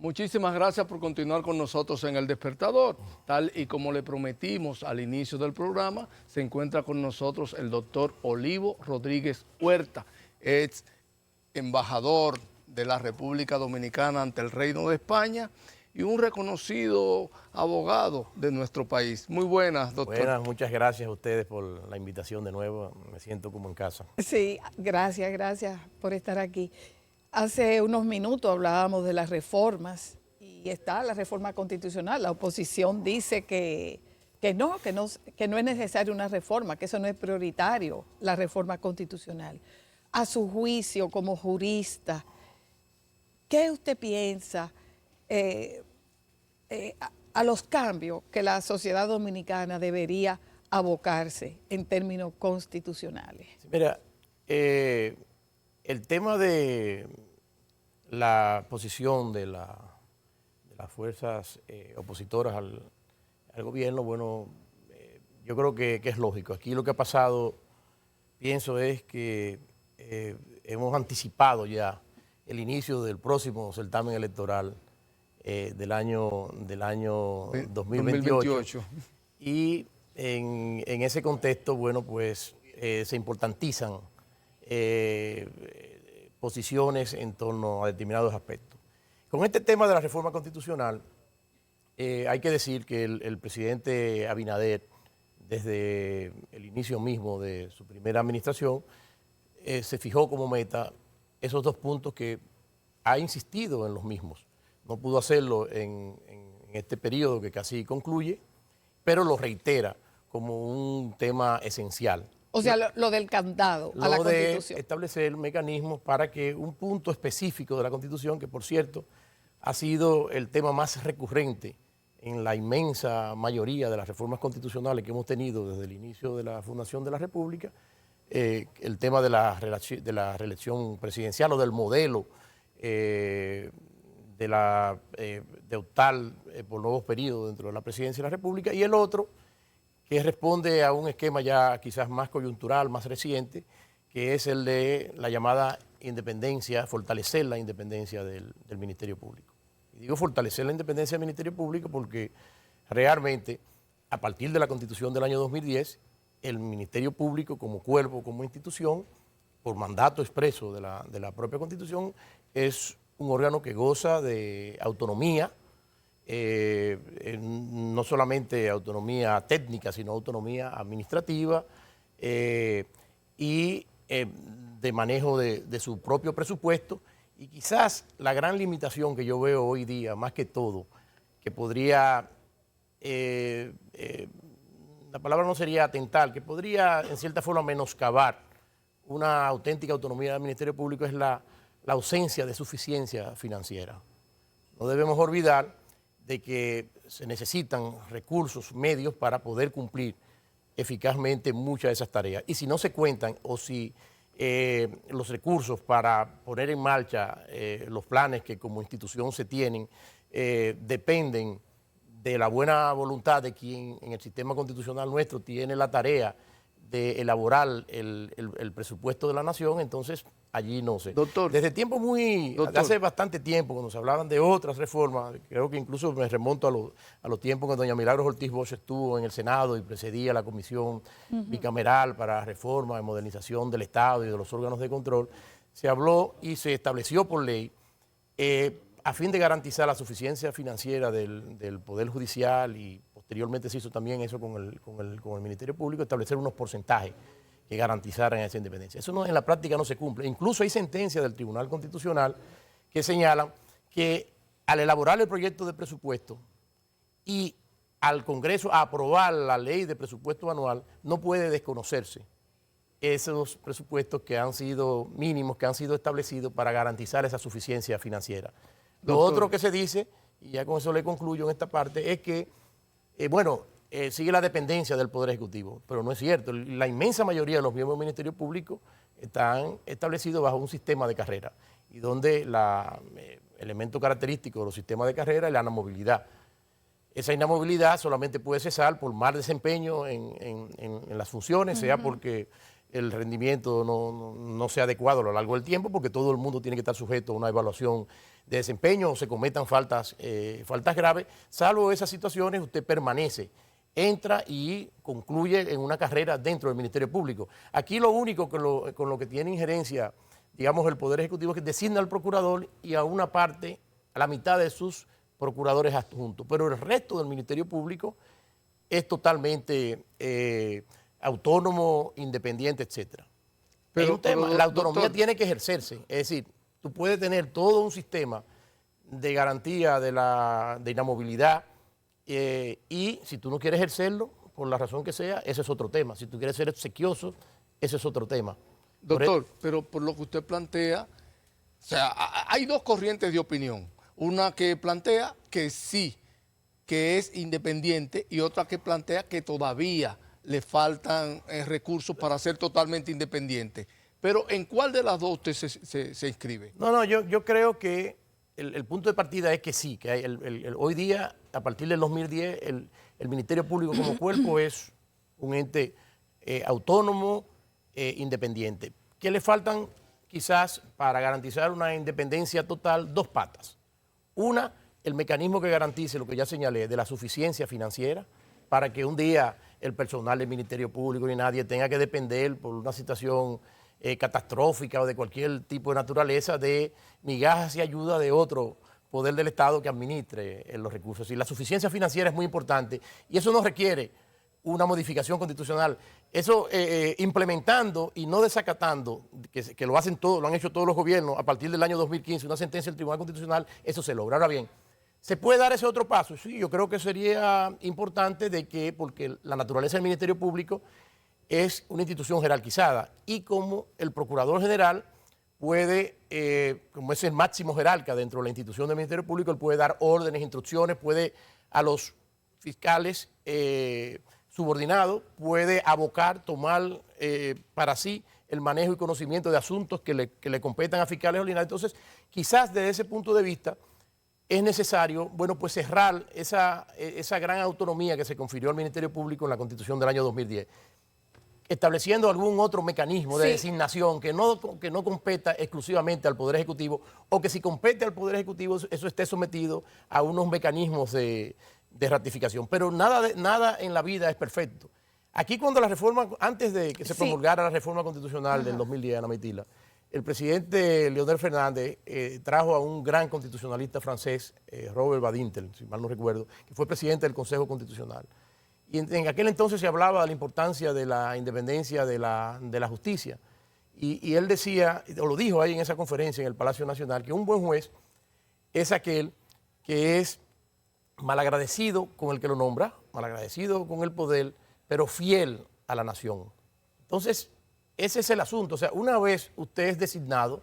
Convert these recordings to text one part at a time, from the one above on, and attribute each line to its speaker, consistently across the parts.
Speaker 1: Muchísimas gracias por continuar con nosotros en El Despertador. Tal y como le prometimos al inicio del programa, se encuentra con nosotros el doctor Olivo Rodríguez Huerta, es embajador de la República Dominicana ante el Reino de España y un reconocido abogado de nuestro país. Muy buenas, doctor.
Speaker 2: Buenas, muchas gracias a ustedes por la invitación de nuevo. Me siento como en casa.
Speaker 3: Sí, gracias por estar aquí. Hace unos minutos hablábamos de las reformas y está la reforma constitucional. La oposición dice que no es necesaria una reforma, que eso no es prioritario, la reforma constitucional. A su juicio, como jurista, ¿qué usted piensa a los cambios que la sociedad dominicana debería abocarse en términos constitucionales?
Speaker 2: Mira, el tema de la posición de las fuerzas opositoras al gobierno, bueno, yo creo que es lógico. Aquí lo que ha pasado, pienso, es que hemos anticipado ya el inicio del próximo certamen electoral del año 2028. Y en ese contexto, bueno, pues se importantizan posiciones en torno a determinados aspectos. Con este tema de la reforma constitucional, hay que decir que el presidente Abinader, desde el inicio mismo de su primera administración, se fijó como meta esos dos puntos que ha insistido en los mismos. No pudo hacerlo en este periodo que casi concluye, pero lo reitera como un tema esencial.
Speaker 3: O sea, lo del candado a la Constitución.
Speaker 2: De establecer mecanismos para que un punto específico de la Constitución, que por cierto ha sido el tema más recurrente en la inmensa mayoría de las reformas constitucionales que hemos tenido desde el inicio de la fundación de la República, el tema de la reelección presidencial o del modelo de optar por nuevos periodos dentro de la presidencia de la República, y el otro que responde a un esquema ya quizás más coyuntural, más reciente, que es el de la llamada independencia, fortalecer la independencia del Ministerio Público. Y digo fortalecer la independencia del Ministerio Público porque realmente, a partir de la Constitución del año 2010, el Ministerio Público como cuerpo, como institución, por mandato expreso de la propia Constitución, es un órgano que goza de autonomía, no solamente autonomía técnica, sino autonomía administrativa y de manejo de su propio presupuesto. Y quizás la gran limitación que yo veo hoy día, más que todo, que podría, la palabra no sería atentar, que podría en cierta forma menoscabar una auténtica autonomía del Ministerio Público, es la ausencia de suficiencia financiera. No debemos olvidar de que se necesitan recursos, medios para poder cumplir eficazmente muchas de esas tareas. Y si no se cuentan o si los recursos para poner en marcha los planes que como institución se tienen dependen de la buena voluntad de quien en el sistema constitucional nuestro tiene la tarea de elaborar el presupuesto de la nación, entonces allí no sé.
Speaker 1: Doctor,
Speaker 2: desde tiempo hace bastante tiempo, cuando se hablaban de otras reformas, creo que incluso me remonto a los tiempos que doña Milagros Ortiz Bosch estuvo en el Senado y presidía la comisión bicameral para reforma y modernización del Estado y de los órganos de control, se habló y se estableció por ley a fin de garantizar la suficiencia financiera del Poder Judicial, y posteriormente se hizo también eso con el Ministerio Público, establecer unos porcentajes que garantizaran esa independencia. Eso en la práctica no se cumple. Incluso hay sentencias del Tribunal Constitucional que señalan que al elaborar el proyecto de presupuesto y al Congreso aprobar la ley de presupuesto anual, no puede desconocerse esos presupuestos que han sido mínimos, que han sido establecidos para garantizar esa suficiencia financiera. Lo otro que se dice, y ya con eso le concluyo en esta parte, es que, sigue la dependencia del Poder Ejecutivo, pero no es cierto. La inmensa mayoría de los miembros del Ministerio Público están establecidos bajo un sistema de carrera, y donde el elemento característico de los sistemas de carrera es la inamovilidad. Esa inamovilidad solamente puede cesar por mal desempeño en las funciones, sea porque el rendimiento no sea adecuado a lo largo del tiempo, porque todo el mundo tiene que estar sujeto a una evaluación desempeño o se cometan faltas graves. Salvo esas situaciones, usted permanece, entra y concluye en una carrera dentro del Ministerio Público. Aquí lo único con lo que tiene injerencia, digamos, el Poder Ejecutivo es que designa al procurador y a una parte, a la mitad de sus procuradores adjuntos. Pero el resto del Ministerio Público es totalmente autónomo, independiente, etc. Pero la autonomía doctor, tiene que ejercerse. Es decir, tú puedes tener todo un sistema de garantía de inamovilidad y si tú no quieres ejercerlo, por la razón que sea, ese es otro tema. Si tú quieres ser obsequioso, ese es otro tema.
Speaker 1: Doctor, pero por lo que usted plantea, o sea, hay dos corrientes de opinión. Una que plantea que sí, que es independiente, y otra que plantea que todavía le faltan recursos para ser totalmente independiente. Pero ¿en cuál de las dos usted se inscribe?
Speaker 2: No, yo creo que el punto de partida es que sí, que hoy día, a partir del 2010, el Ministerio Público como cuerpo es un ente autónomo, independiente. ¿Qué le faltan quizás para garantizar una independencia total? Dos patas. Una, el mecanismo que garantice lo que ya señalé de la suficiencia financiera para que un día el personal del Ministerio Público ni nadie tenga que depender por una situación catastrófica o de cualquier tipo de naturaleza de migajas y ayuda de otro poder del Estado que administre los recursos. Y la suficiencia financiera es muy importante y eso no requiere una modificación constitucional. Eso implementando y no desacatando, que lo hacen todos, lo han hecho todos los gobiernos a partir del año 2015, una sentencia del Tribunal Constitucional, eso se logra. Ahora bien, ¿se puede dar ese otro paso? Sí, yo creo que sería importante porque la naturaleza del Ministerio Público es una institución jerarquizada y como el Procurador General puede, como es el máximo jerarca dentro de la institución del Ministerio Público, él puede dar órdenes, instrucciones, puede a los fiscales subordinados, puede abocar, tomar para sí el manejo y conocimiento de asuntos que le competan a fiscales ordinarios. Entonces, quizás desde ese punto de vista, es necesario, bueno, pues cerrar esa gran autonomía que se confirió al Ministerio Público en la Constitución del año 2010, estableciendo algún otro mecanismo de designación que no competa exclusivamente al Poder Ejecutivo o que si compete al Poder Ejecutivo eso esté sometido a unos mecanismos de ratificación. Pero nada en la vida es perfecto. Aquí cuando la reforma, antes de que se promulgara la reforma constitucional del 2010, Ana Maitila, el presidente Leonel Fernández trajo a un gran constitucionalista francés, Robert Badinter, si mal no recuerdo, que fue presidente del Consejo Constitucional. Y en aquel entonces se hablaba de la importancia de la independencia de la justicia. Y él decía, o lo dijo ahí en esa conferencia en el Palacio Nacional, que un buen juez es aquel que es malagradecido con el que lo nombra, malagradecido con el poder, pero fiel a la nación. Entonces, ese es el asunto. O sea, una vez usted es designado,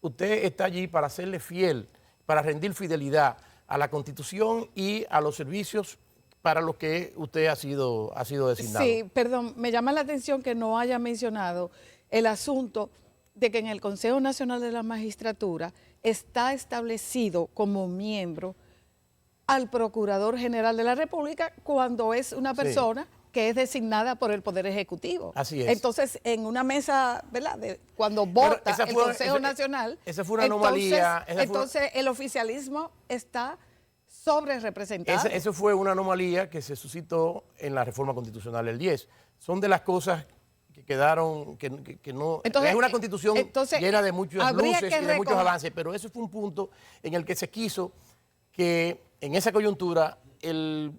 Speaker 2: usted está allí para serle fiel, para rendir fidelidad a la Constitución y a los servicios para los que usted ha sido designado.
Speaker 3: Sí, perdón, me llama la atención que no haya mencionado el asunto de que en el Consejo Nacional de la Magistratura está establecido como miembro al Procurador General de la República cuando es una persona que es designada por el Poder Ejecutivo.
Speaker 2: Así es.
Speaker 3: Entonces, en una mesa, ¿verdad? Cuando vota el Consejo Nacional,
Speaker 2: esa fue una anomalía.
Speaker 3: Entonces, el oficialismo está sobre representado.
Speaker 2: Eso fue una anomalía que se suscitó en la reforma constitucional del 10. Son de las cosas que quedaron, que no... Entonces, es una constitución llena de muchas luces y de muchos avances, pero eso fue un punto en el que se quiso que en esa coyuntura el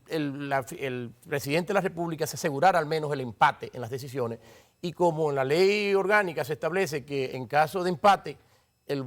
Speaker 2: presidente de la República se asegurara al menos el empate en las decisiones y como en la ley orgánica se establece que en caso de empate el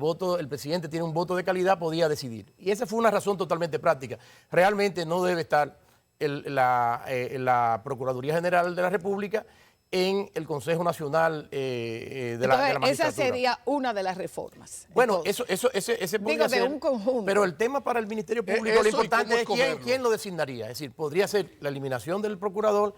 Speaker 2: presidente tiene un voto de calidad, podía decidir. Y esa fue una razón totalmente práctica. Realmente no debe estar la Procuraduría General de la República en el Consejo Nacional de la Magistratura.
Speaker 3: Esa sería una de las reformas.
Speaker 2: Bueno, ese podría ser,
Speaker 3: un conjunto.
Speaker 2: Pero el tema para el Ministerio Público, lo importante es quién lo designaría. Es decir, podría ser la eliminación del procurador,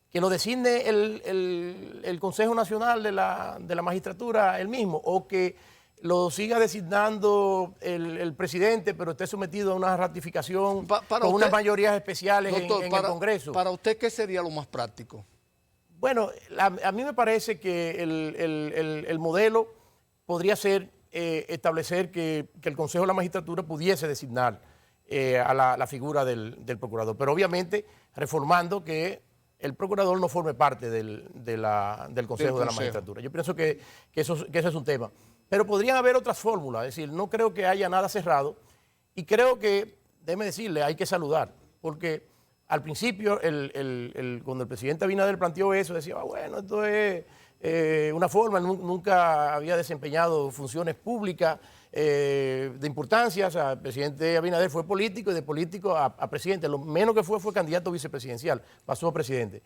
Speaker 2: que lo designe el Consejo Nacional de la Magistratura él mismo, o que lo siga designando el presidente, pero esté sometido a una ratificación con unas mayorías especiales en el Congreso.
Speaker 1: Para usted, ¿qué sería lo más práctico?
Speaker 2: Bueno, a mí me parece que el modelo podría ser establecer que el Consejo de la Magistratura pudiese designar a la figura del procurador, pero obviamente reformando que el procurador no forme parte del Consejo de la Magistratura. Yo pienso que eso es un tema. Pero podrían haber otras fórmulas, es decir, no creo que haya nada cerrado y creo que, déjeme decirle, hay que saludar, porque al principio, cuando el presidente Abinader planteó eso, decía, bueno, esto es una forma, nunca había desempeñado funciones públicas de importancia. O sea, el presidente Abinader fue político y de político a presidente. Lo menos que fue candidato vicepresidencial, pasó a presidente.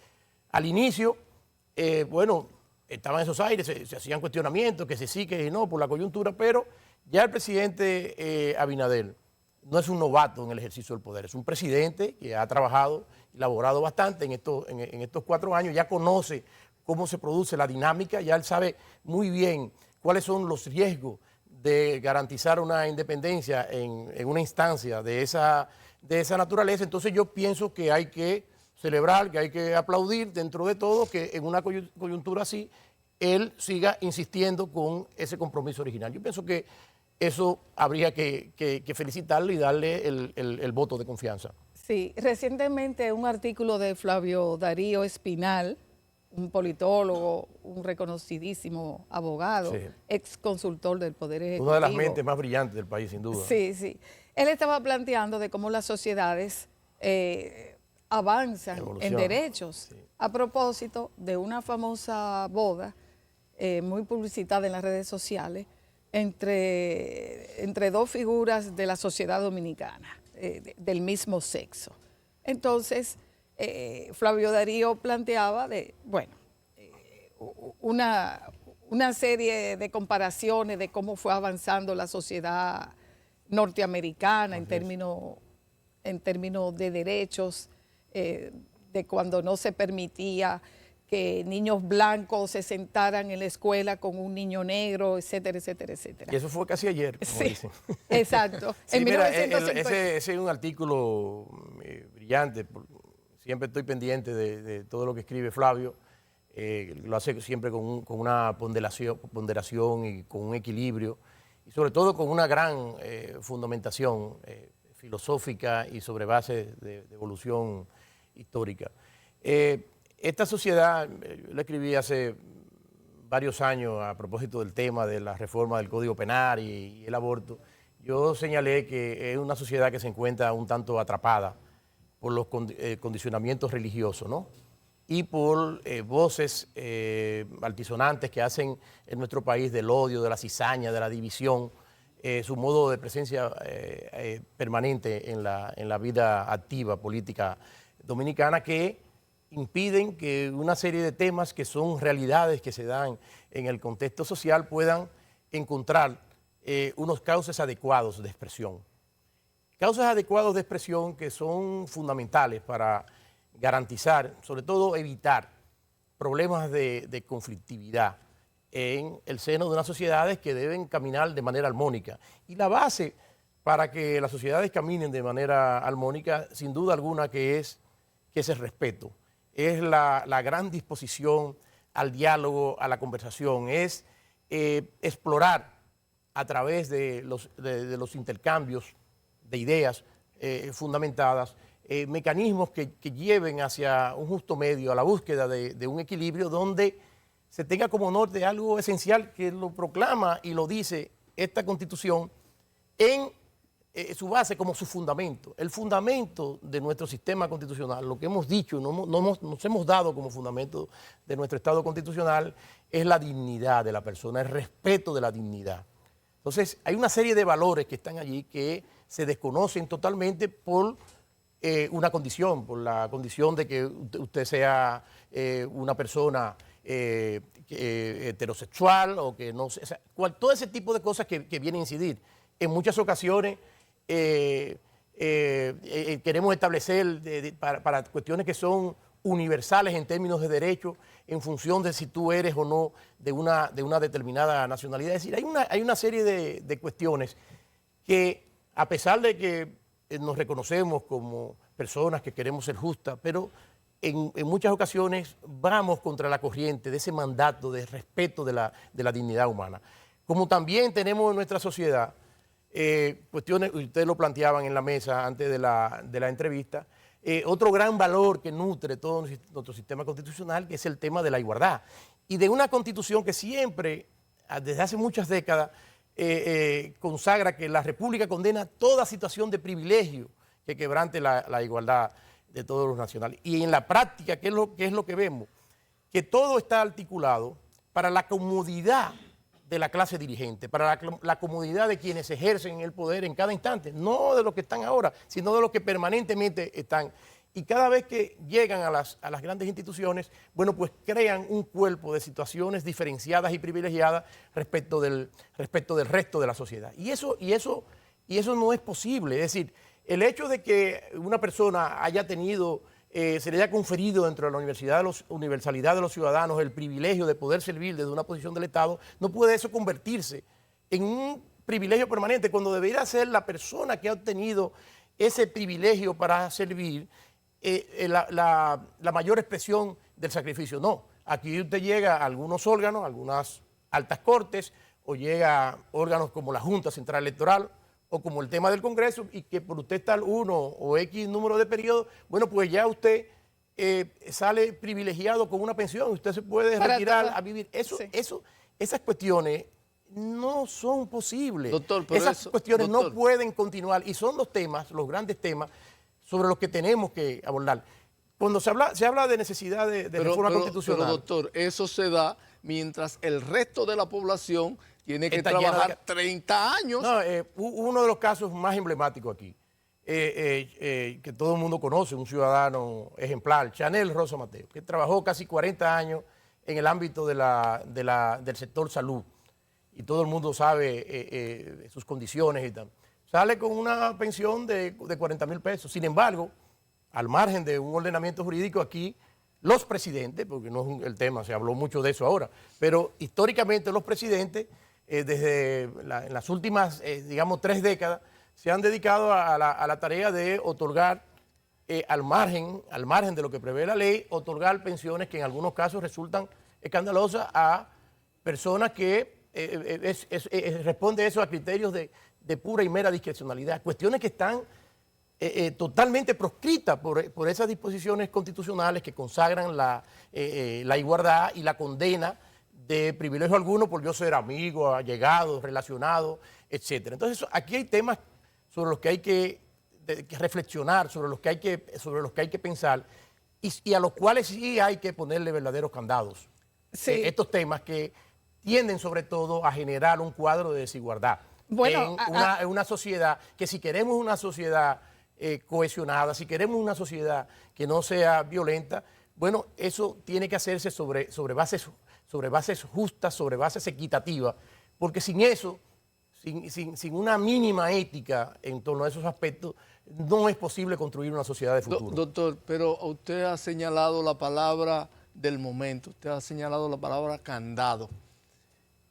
Speaker 2: Al inicio, bueno, estaban esos aires, se hacían cuestionamientos, que sí, que no, por la coyuntura, pero ya el presidente Abinader no es un novato en el ejercicio del poder, es un presidente que ha trabajado y laborado bastante en estos 4 años, ya conoce cómo se produce la dinámica, ya él sabe muy bien cuáles son los riesgos de garantizar una independencia en una instancia de esa naturaleza. Entonces yo pienso que hay que celebrar, que hay que aplaudir dentro de todo, que en una coyuntura así, él siga insistiendo con ese compromiso original. Yo pienso que eso habría que felicitarlo y darle el voto de confianza.
Speaker 3: Sí, recientemente un artículo de Flavio Darío Espinal, un politólogo, un reconocidísimo abogado, sí, ex consultor del Poder Ejecutivo.
Speaker 2: Una de las mentes más brillantes del país, sin duda.
Speaker 3: Sí, sí. Él estaba planteando de cómo las sociedades avanzan en derechos, sí, a propósito de una famosa boda muy publicitada en las redes sociales entre dos figuras de la sociedad dominicana, del mismo sexo. Entonces, Flavio Darío planteaba una serie de comparaciones de cómo fue avanzando la sociedad norteamericana en términos de derechos, de cuando no se permitía que niños blancos se sentaran en la escuela con un niño negro, etcétera, etcétera, etcétera.
Speaker 2: Y eso fue casi ayer, como
Speaker 3: sí,
Speaker 2: dicen.
Speaker 3: Exacto.
Speaker 2: Sí,
Speaker 3: en
Speaker 2: mira,
Speaker 3: 1950.
Speaker 2: ese es un artículo brillante. Siempre estoy pendiente de todo lo que escribe Flavio. Lo hace siempre con una ponderación y con un equilibrio. Y sobre todo con una gran fundamentación filosófica y sobre base de evolución histórica. Esta sociedad, yo la escribí hace varios años a propósito del tema de la reforma del Código Penal y el aborto. Yo señalé que es una sociedad que se encuentra un tanto atrapada por los condicionamientos religiosos, ¿no? Y por voces altisonantes que hacen en nuestro país del odio, de la cizaña, de la división, su modo de presencia permanente en la vida activa política dominicana, que impiden que una serie de temas que son realidades que se dan en el contexto social puedan encontrar unos cauces adecuados de expresión. Cauces adecuados de expresión que son fundamentales para garantizar, sobre todo evitar problemas de conflictividad en el seno de unas sociedades que deben caminar de manera armónica. Y la base para que las sociedades caminen de manera armónica, sin duda alguna, que es el respeto. Es la gran disposición al diálogo, a la conversación, es explorar a través de los intercambios de ideas fundamentadas, mecanismos que lleven hacia un justo medio, a la búsqueda de un equilibrio donde se tenga como norte algo esencial que lo proclama y lo dice esta Constitución en su base como su fundamento. El fundamento de nuestro sistema constitucional, lo que hemos dicho, nos hemos dado como fundamento de nuestro Estado constitucional, es la dignidad de la persona, el respeto de la dignidad. Entonces, hay una serie de valores que están allí que se desconocen totalmente por una condición, por la condición de que usted sea una persona heterosexual o que no sé, o sea, todo ese tipo de cosas que vienen a incidir. En muchas ocasiones queremos establecer para cuestiones que son universales en términos de derechos en función de si tú eres o no de una determinada nacionalidad. Es decir, hay una serie de cuestiones que, a pesar de que nos reconocemos como personas que queremos ser justas, pero en muchas ocasiones vamos contra la corriente de ese mandato de respeto de la dignidad humana. como también tenemos en nuestra sociedad cuestiones, ustedes lo planteaban en la mesa antes de la entrevista, otro gran valor que nutre todo nuestro sistema constitucional, que es el tema de la igualdad. Y de una constitución que siempre, desde hace muchas décadas, consagra que la República condena toda situación de privilegio que quebrante la igualdad de todos los nacionales. Y en la práctica, ¿qué es lo que vemos? Que todo está articulado para la comodidad de la clase dirigente, para la comodidad de quienes ejercen el poder en cada instante, no de los que están ahora, sino de los que permanentemente están. Y cada vez que llegan a las grandes instituciones, bueno, pues crean un cuerpo de situaciones diferenciadas y privilegiadas respecto del resto de la sociedad. Y eso no es posible. Es decir, el hecho de que una persona haya tenido, se le haya conferido dentro de la universalidad de los ciudadanos el privilegio de poder servir desde una posición del Estado, no puede eso convertirse en un privilegio permanente, cuando debería ser la persona que ha obtenido ese privilegio para servir la mayor expresión del sacrificio. No, aquí usted llega a algunos órganos, algunas altas cortes, o llega a órganos como la Junta Central Electoral, o como el tema del Congreso, y que por usted estar uno o X número de periodos, bueno, pues ya usted sale privilegiado con una pensión, usted se puede retirar a vivir. Esas cuestiones no son posibles.
Speaker 1: Doctor, pero
Speaker 2: esas cuestiones no pueden continuar, y son los grandes temas sobre los que tenemos que abordar. Cuando se habla de necesidad de reforma constitucional.
Speaker 1: Pero doctor, eso se da mientras el resto de la población tiene que trabajar 30 años.
Speaker 2: No, uno de los casos más emblemáticos aquí, que todo el mundo conoce, un ciudadano ejemplar, Chanel Rosa Mateo, que trabajó casi 40 años en el ámbito del sector salud, y todo el mundo sabe sus condiciones y tal. Sale con una pensión de 40,000 pesos. Sin embargo, al margen de un ordenamiento jurídico aquí, los presidentes, porque no es el tema, se habló mucho de eso ahora, pero históricamente los presidentes, en las últimas, digamos, 3 décadas, se han dedicado a la tarea de otorgar, al margen de lo que prevé la ley, otorgar pensiones que en algunos casos resultan escandalosas a personas que responde eso a criterios de pura y mera discrecionalidad, cuestiones que están totalmente proscritas por esas disposiciones constitucionales que consagran la igualdad y la condena de privilegio alguno por yo ser amigo, allegado, relacionado, etc. Entonces, aquí hay temas sobre los que hay que reflexionar, sobre los que hay que pensar, y a los cuales sí hay que ponerle verdaderos candados.
Speaker 3: Sí.
Speaker 2: Estos temas que tienden sobre todo a generar un cuadro de desigualdad.
Speaker 3: Bueno,
Speaker 2: en una sociedad que, si queremos una sociedad cohesionada, si queremos una sociedad que no sea violenta, bueno, eso tiene que hacerse sobre bases justas, sobre bases equitativas, porque sin eso, sin una mínima ética en torno a esos aspectos, no es posible construir una sociedad de futuro.
Speaker 1: Doctor, pero usted ha señalado la palabra del momento, usted ha señalado la palabra candado.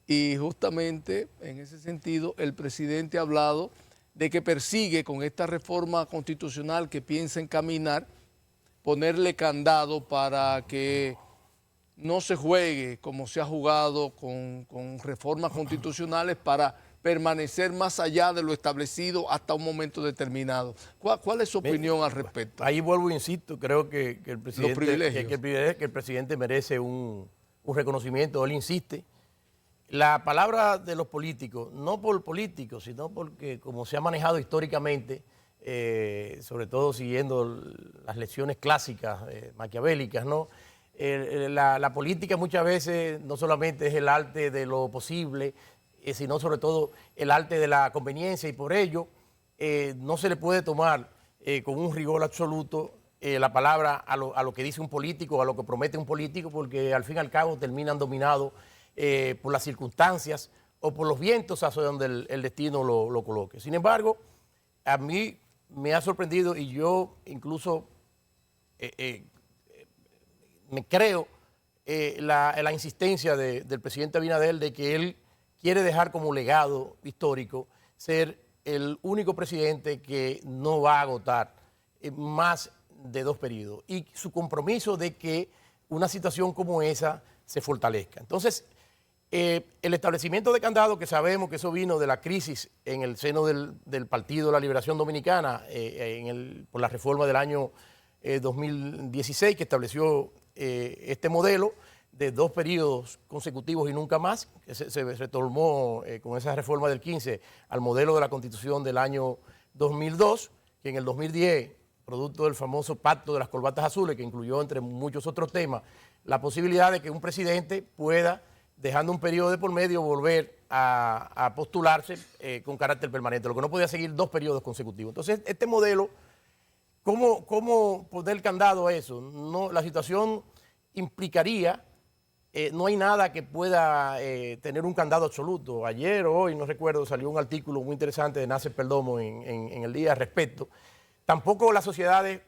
Speaker 1: Y justamente en ese sentido el presidente ha hablado de que persigue con esta reforma constitucional que piensa encaminar, ponerle candado para que no se juegue como se ha jugado con reformas constitucionales para permanecer más allá de lo establecido hasta un momento determinado. ¿Cuál es su opinión al respecto?
Speaker 2: Ahí vuelvo e insisto, creo que el presidente merece un reconocimiento. Él insiste. La palabra de los políticos, no por políticos, sino porque como se ha manejado históricamente, sobre todo siguiendo las lecciones clásicas, maquiavélicas, ¿no? La política muchas veces no solamente es el arte de lo posible, sino sobre todo el arte de la conveniencia, y por ello no se le puede tomar con un rigor absoluto la palabra a lo que dice un político, a lo que promete un político, porque al fin y al cabo terminan dominados por las circunstancias o por los vientos hacia donde el destino lo coloque. Sin embargo, a mí me ha sorprendido, y yo incluso me creo la insistencia del presidente Abinader de que él quiere dejar como legado histórico ser el único presidente que no va a agotar más de 2 periodos, y su compromiso de que una situación como esa se fortalezca. Entonces, El establecimiento de candado, que sabemos que eso vino de la crisis en el seno del Partido de la Liberación Dominicana por la reforma del año 2016, que estableció este modelo de 2 periodos consecutivos y nunca más, que se retomó con esa reforma del 15 al modelo de la Constitución del año 2002, que en el 2010, producto del famoso pacto de las corbatas azules, que incluyó entre muchos otros temas, la posibilidad de que un presidente pueda, dejando un periodo de por medio, volver a postularse con carácter permanente, lo que no podía seguir 2 periodos consecutivos. Entonces, este modelo, ¿cómo poner el candado a eso? No, la situación implicaría, no hay nada que pueda tener un candado absoluto. Ayer o hoy, no recuerdo, salió un artículo muy interesante de Nasser Perdomo en el día al respecto. Tampoco las sociedades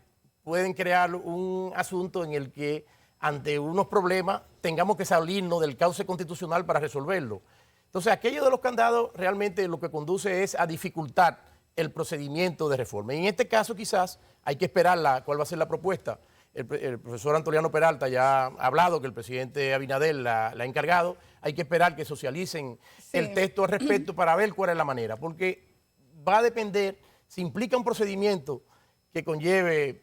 Speaker 2: pueden crear un asunto en el que ante unos problemas tengamos que salirnos del cauce constitucional para resolverlo. Entonces, aquello de los candados realmente lo que conduce es a dificultar el procedimiento de reforma. Y en este caso quizás hay que esperar cuál va a ser la propuesta. El profesor Antoliano Peralta ya ha hablado que el presidente Abinader la ha encargado. Hay que esperar que socialicen el texto al respecto para ver cuál es la manera, porque va a depender, si implica un procedimiento que conlleve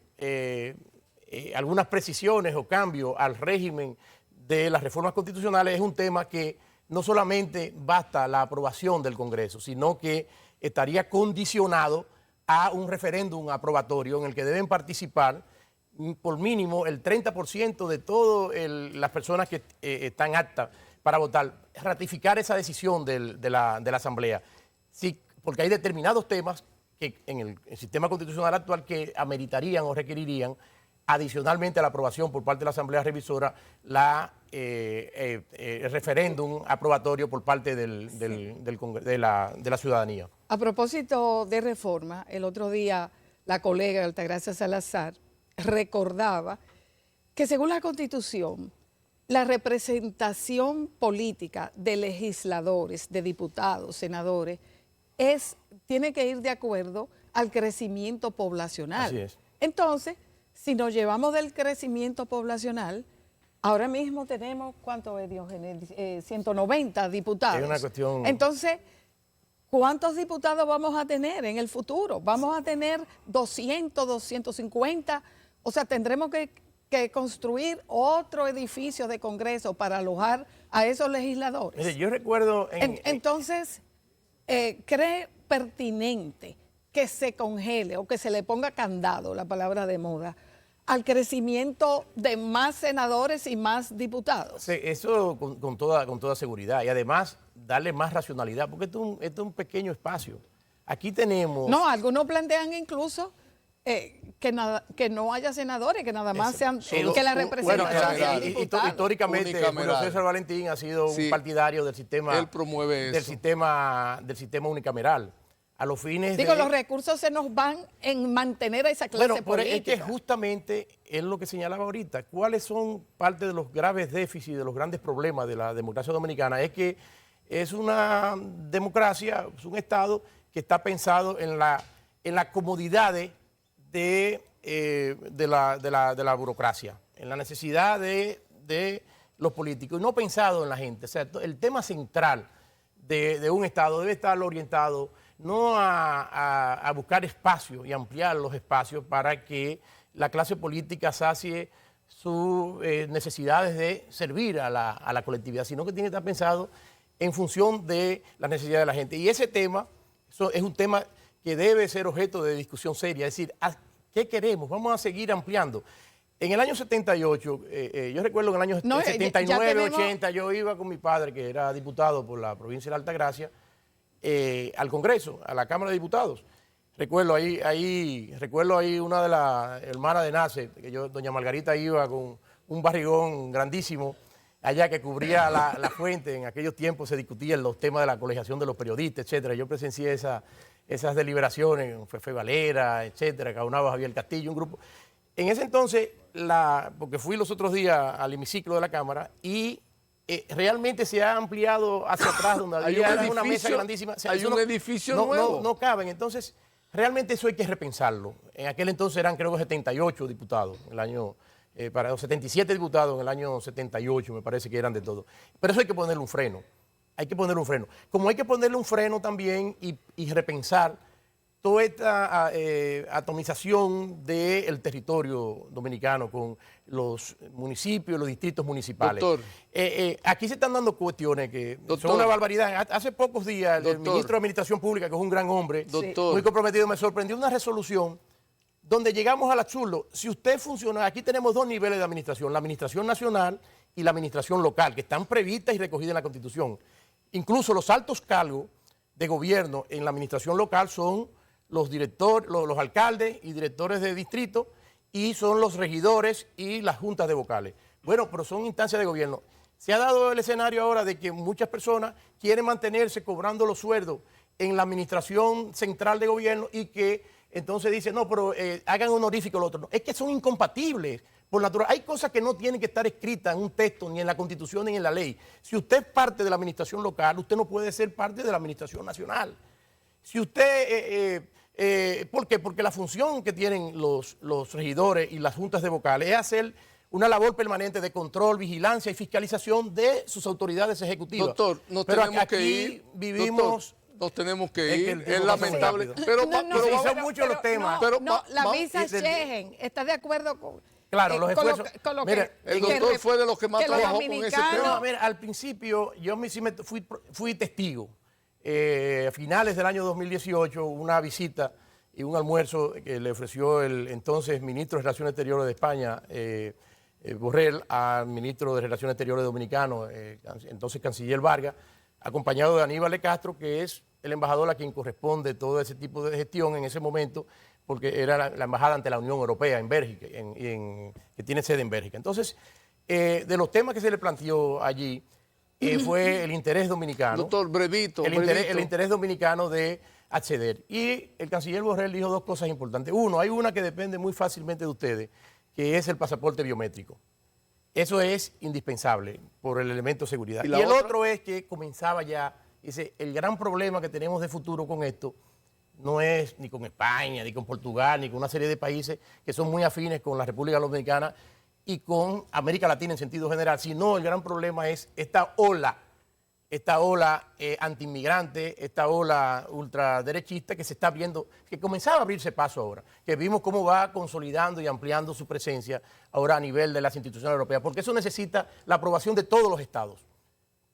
Speaker 2: algunas precisiones o cambios al régimen de las reformas constitucionales, es un tema que no solamente basta la aprobación del Congreso, sino que estaría condicionado a un referéndum aprobatorio en el que deben participar por mínimo el 30% de todas las personas que están aptas para votar, ratificar esa decisión de la Asamblea. Sí, porque hay determinados temas que en el sistema constitucional actual que ameritarían o requerirían, adicionalmente a la aprobación por parte de la Asamblea Revisora, el referéndum aprobatorio por parte de la ciudadanía.
Speaker 3: A propósito de reforma, el otro día la colega Altagracia Salazar recordaba que según la Constitución, la representación política de legisladores, de diputados, senadores, tiene que ir de acuerdo al crecimiento poblacional.
Speaker 2: Así es.
Speaker 3: Entonces, si nos llevamos del crecimiento poblacional, ahora mismo tenemos, ¿cuánto es, Diógenes? 190 diputados.
Speaker 2: Es una cuestión...
Speaker 3: Entonces, ¿cuántos diputados vamos a tener en el futuro? ¿Vamos a tener 200, 250? O sea, tendremos que construir otro edificio de Congreso para alojar a esos legisladores.
Speaker 2: Mire, yo recuerdo...
Speaker 3: Entonces, ¿cree pertinente que se congele o que se le ponga candado, la palabra de moda, al crecimiento de más senadores y más diputados?
Speaker 2: Sí, eso con toda seguridad. Y además, darle más racionalidad, porque esto es un pequeño espacio. Aquí tenemos...
Speaker 3: No, algunos plantean incluso que no haya senadores, que nada más sean... que la representación sea diputados.
Speaker 2: Históricamente, Julio César Valentín ha sido un partidario del sistema...
Speaker 1: Él promueve
Speaker 2: del
Speaker 1: eso.
Speaker 2: Del sistema unicameral. A los fines
Speaker 3: los recursos se nos van en mantener a esa clase política.
Speaker 2: Es que justamente es lo que señalaba ahorita. ¿Cuáles son parte de los graves déficits, de los grandes problemas de la democracia dominicana? Es que es una democracia, es un Estado que está pensado en la comodidad de la burocracia, en la necesidad de los políticos, y no pensado en la gente. O sea, el tema central de un Estado debe estar orientado no a buscar espacios y ampliar los espacios para que la clase política sacie sus necesidades de servir a la colectividad, sino que tiene que estar pensado en función de las necesidades de la gente. Y ese tema es un tema que debe ser objeto de discusión seria, es decir, ¿qué queremos? Vamos a seguir ampliando. En el año 78, yo recuerdo que en el año 79, 80, yo iba con mi padre, que era diputado por la provincia de Altagracia, al Congreso, a la Cámara de Diputados. Recuerdo ahí una de las hermanas de Nasser, que doña Margarita iba con un barrigón grandísimo, allá que cubría la fuente. En aquellos tiempos se discutían los temas de la colegiación de los periodistas, etcétera. Yo presencié esas deliberaciones, Fefe Valera, etcétera, Caunaba Javier Castillo, un grupo. En ese entonces, porque fui los otros días al hemiciclo de la Cámara y realmente se ha ampliado hacia atrás, donde había una mesa grandísima. O sea,
Speaker 1: hay un edificio nuevo.
Speaker 2: No caben. Entonces, realmente eso hay que repensarlo. En aquel entonces eran, creo que 78 diputados, el año para los 77 diputados en el año 78, me parece que eran de todo. Pero eso hay que ponerle un freno. Hay que ponerle un freno. Como hay que ponerle un freno también y repensar toda esta atomización del territorio dominicano con los municipios, los distritos municipales.
Speaker 1: Doctor.
Speaker 2: Aquí se están dando cuestiones que
Speaker 1: Doctor.
Speaker 2: son una barbaridad. Hace pocos días el ministro de Administración Pública, que es un gran hombre,
Speaker 1: Doctor.
Speaker 2: muy comprometido, me sorprendió una resolución donde llegamos al absurdo. Si usted funciona, aquí tenemos dos niveles de administración, la administración nacional y la administración local, que están previstas y recogidas en la Constitución. Incluso los altos cargos de gobierno en la administración local son los directores, los alcaldes y directores de distrito, y son los regidores y las juntas de vocales. Bueno, pero son instancias de gobierno. Se ha dado el escenario ahora de que muchas personas quieren mantenerse cobrando los sueldos en la administración central de gobierno y que entonces dicen, no, pero hagan honorífico lo otro. No, es que son incompatibles. Por natural, hay cosas que no tienen que estar escritas en un texto, ni en la Constitución, ni en la ley. Si usted es parte de la administración local, usted no puede ser parte de la administración nacional. Si usted, ¿por qué? Porque la función que tienen los regidores y las juntas de vocales es hacer una labor permanente de control, vigilancia y fiscalización de sus autoridades ejecutivas.
Speaker 1: Doctor, nos
Speaker 2: pero
Speaker 1: tenemos
Speaker 2: aquí
Speaker 1: que ir.
Speaker 2: Vivimos...
Speaker 1: Doctor, nos tenemos que
Speaker 2: Es que
Speaker 1: ir,
Speaker 2: el
Speaker 1: es
Speaker 2: tiempo pasa muy
Speaker 1: lamentable.
Speaker 2: rápido.
Speaker 1: Pero
Speaker 2: son muchos los temas.
Speaker 1: Pero
Speaker 3: la visa Shehen, ¿está de acuerdo con,
Speaker 2: Claro, los esfuerzos.
Speaker 3: con lo
Speaker 2: Mira,
Speaker 3: que...
Speaker 1: el doctor fue de los que más
Speaker 3: que los
Speaker 1: trabajó con ese
Speaker 3: dominicanos-
Speaker 1: tema.
Speaker 2: No, mira, al principio yo fui testigo. A finales del año 2018, una visita y un almuerzo que le ofreció el entonces ministro de Relaciones Exteriores de España, Borrell, al ministro de Relaciones Exteriores dominicano, entonces canciller Vargas, acompañado de Aníbal de Castro, que es el embajador a quien corresponde todo ese tipo de gestión en ese momento, porque era la embajada ante la Unión Europea en Bélgica, que tiene sede en Bélgica. Entonces, de los temas que se le planteó allí, fue el interés dominicano.
Speaker 1: Doctor, brevito.
Speaker 2: El interés dominicano de acceder. Y el canciller Borrell dijo dos cosas importantes. Uno, hay una que depende muy fácilmente de ustedes, que es el pasaporte biométrico. Eso es indispensable por el elemento de seguridad.
Speaker 1: ¿Y
Speaker 2: Y
Speaker 1: la
Speaker 2: el
Speaker 1: otra?
Speaker 2: otro es que comenzaba ya, dice, el gran problema que tenemos de futuro con esto no es ni con España, ni con Portugal, ni con una serie de países que son muy afines con la República Dominicana y con América Latina en sentido general, sino el gran problema es esta ola antiinmigrante, esta ola ultraderechista que se está viendo, que comenzaba a abrirse paso ahora, que vimos cómo va consolidando y ampliando su presencia ahora a nivel de las instituciones europeas, porque eso necesita la aprobación de todos los estados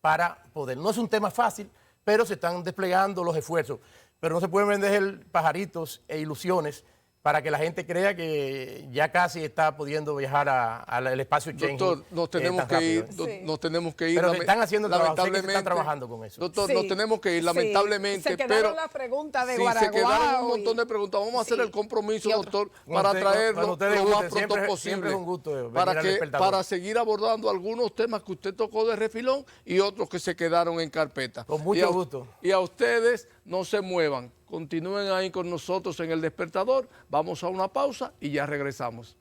Speaker 2: para poder. No es un tema fácil, pero se están desplegando los esfuerzos, pero no se pueden vender pajaritos e ilusiones para que la gente crea que ya casi está pudiendo viajar al espacio Schengen.
Speaker 1: Doctor, nos tenemos que ir,
Speaker 3: Sí.
Speaker 1: nos tenemos que ir.
Speaker 2: Pero se están haciendo el trabajo, sé que se
Speaker 1: lamentablemente.
Speaker 2: están trabajando con eso.
Speaker 1: Doctor,
Speaker 3: Sí,
Speaker 1: nos tenemos que ir,
Speaker 3: sí.
Speaker 1: lamentablemente.
Speaker 3: Se quedaron
Speaker 1: pero
Speaker 3: las preguntas de
Speaker 1: sí, se quedaron un
Speaker 3: Guaraguao
Speaker 1: montón
Speaker 3: y-
Speaker 1: de preguntas. Vamos a hacer
Speaker 3: sí.
Speaker 1: el compromiso,
Speaker 3: Y otro.
Speaker 1: doctor, para
Speaker 2: Cuando
Speaker 1: traerlo
Speaker 2: ustedes
Speaker 1: lo más
Speaker 2: gusten,
Speaker 1: pronto
Speaker 2: siempre
Speaker 1: posible.
Speaker 2: es un gusto venir
Speaker 1: para,
Speaker 2: al Despertador.
Speaker 1: para seguir abordando algunos temas que usted tocó de refilón y otros que se quedaron en carpeta.
Speaker 2: Con mucho gusto.
Speaker 1: Y a ustedes no se muevan. Continúen ahí con nosotros en El Despertador. Vamos a una pausa y ya regresamos.